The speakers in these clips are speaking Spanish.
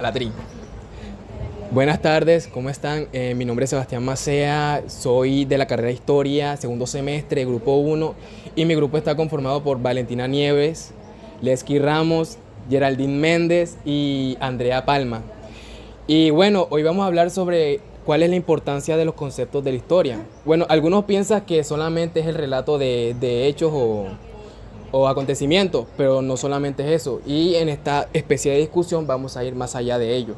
A la tri. Buenas tardes, ¿cómo están? Mi nombre es Sebastián Macea, soy de la carrera de Historia, segundo semestre, grupo uno, y mi grupo está conformado por Valentina Nieves, Lesky Ramos, Geraldine Méndez y Andrea Palma. Y bueno, hoy vamos a hablar sobre cuál es la importancia de los conceptos de la historia. Bueno, algunos piensan que solamente es el relato de hechos o acontecimientos, pero no solamente es eso. Y en esta especie de discusión vamos a ir más allá de ello.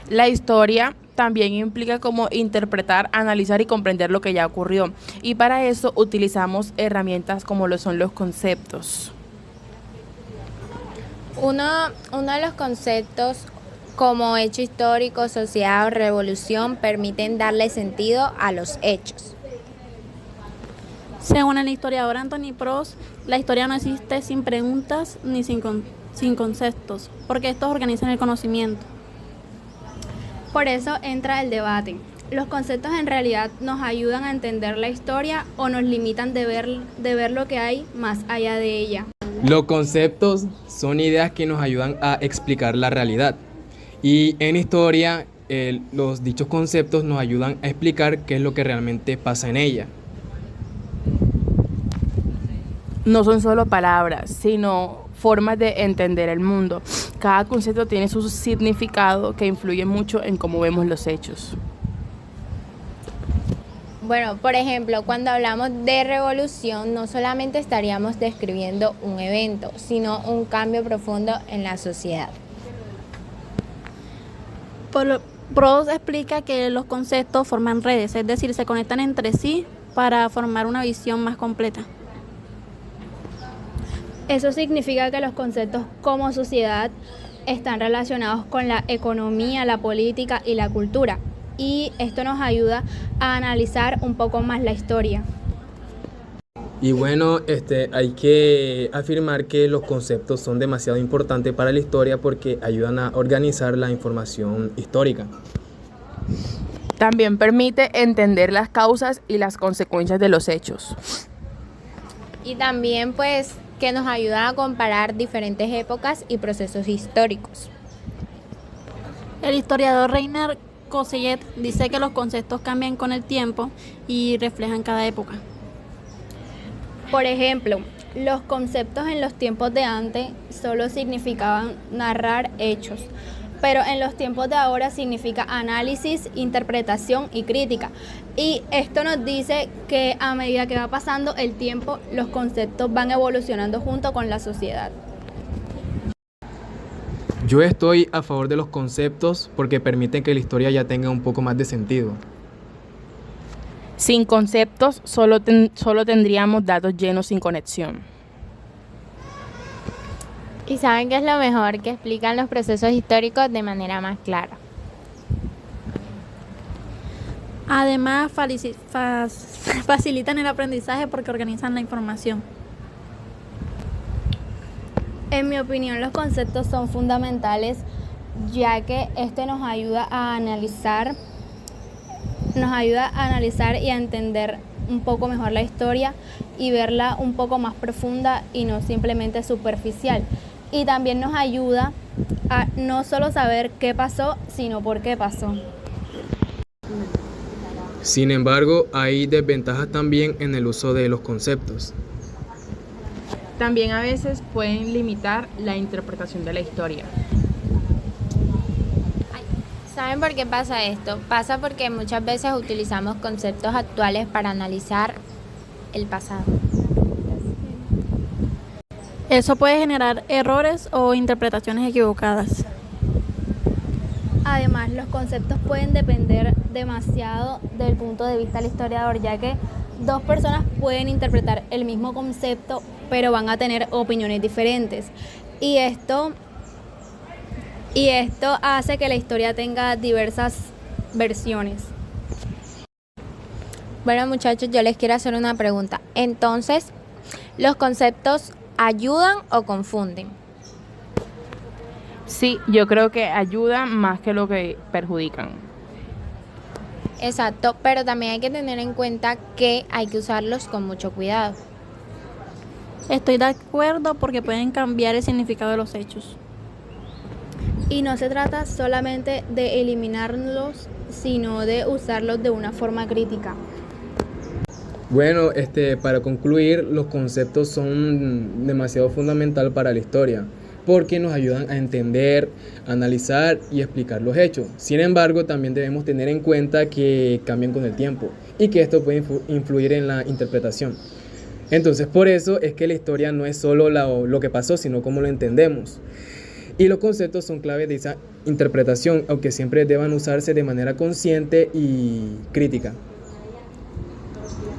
La historia también implica como interpretar, analizar y comprender lo que ya ocurrió. Y para eso utilizamos herramientas como lo son los conceptos. Uno de los conceptos como hecho histórico, sociedad o revolución permiten darle sentido a los hechos. Según el historiador Anthony Prost, la historia no existe sin preguntas ni sin conceptos, porque estos organizan el conocimiento. Por eso entra el debate. ¿Los conceptos en realidad nos ayudan a entender la historia o nos limitan de ver lo que hay más allá de ella? Los conceptos son ideas que nos ayudan a explicar la realidad. Y en historia, los dichos conceptos nos ayudan a explicar qué es lo que realmente pasa en ella. No son solo palabras, sino formas de entender el mundo. Cada concepto tiene su significado que influye mucho en cómo vemos los hechos. Bueno, por ejemplo, cuando hablamos de revolución, no solamente estaríamos describiendo un evento, sino un cambio profundo en la sociedad. Prost explica que los conceptos forman redes, es decir, se conectan entre sí para formar una visión más completa. Eso significa que los conceptos como sociedad están relacionados con la economía, la política y la cultura. Y esto nos ayuda a analizar un poco más la historia. Y bueno, hay que afirmar que los conceptos son demasiado importantes para la historia porque ayudan a organizar la información histórica. También permite entender las causas y las consecuencias de los hechos. Y también pues que nos ayuda a comparar diferentes épocas y procesos históricos. El historiador Reiner Koselleck dice que los conceptos cambian con el tiempo y reflejan cada época. Por ejemplo, los conceptos en los tiempos de antes solo significaban narrar hechos, pero en los tiempos de ahora significa análisis, interpretación y crítica. Y esto nos dice que a medida que va pasando el tiempo, los conceptos van evolucionando junto con la sociedad. Yo estoy a favor de los conceptos porque permiten que la historia ya tenga un poco más de sentido. Sin conceptos, solo tendríamos datos llenos sin conexión. Y saben que es lo mejor, que explican los procesos históricos de manera más clara. Además, facilitan el aprendizaje porque organizan la información. En mi opinión, los conceptos son fundamentales, ya que este nos ayuda a analizar y a entender un poco mejor la historia y verla un poco más profunda y no simplemente superficial. Y también nos ayuda a no solo saber qué pasó, sino por qué pasó. Sin embargo, hay desventajas también en el uso de los conceptos. También a veces pueden limitar la interpretación de la historia. ¿Saben por qué pasa esto? Pasa porque muchas veces utilizamos conceptos actuales para analizar el pasado. Eso puede generar errores o interpretaciones equivocadas. Además, los conceptos pueden depender demasiado del punto de vista del historiador, ya que dos personas pueden interpretar el mismo concepto, pero van a tener opiniones diferentes. Y esto hace que la historia tenga diversas versiones. Bueno, muchachos, yo les quiero hacer una pregunta. Entonces, ¿los conceptos ayudan o confunden? Sí, yo creo que ayudan más que lo que perjudican. Exacto, pero también hay que tener en cuenta que hay que usarlos con mucho cuidado. Estoy de acuerdo porque pueden cambiar el significado de los hechos. Y no se trata solamente de eliminarlos, sino de usarlos de una forma crítica. Bueno, para concluir, los conceptos son demasiado fundamental para la historia, porque nos ayudan a entender, analizar y explicar los hechos. Sin embargo, también debemos tener en cuenta que cambian con el tiempo y que esto puede influir en la interpretación. Entonces, por eso es que la historia no es solo lo que pasó, sino cómo lo entendemos. Y los conceptos son clave de esa interpretación, aunque siempre deban usarse de manera consciente y crítica.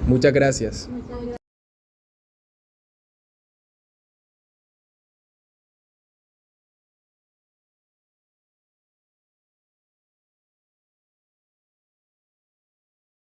Muchas gracias.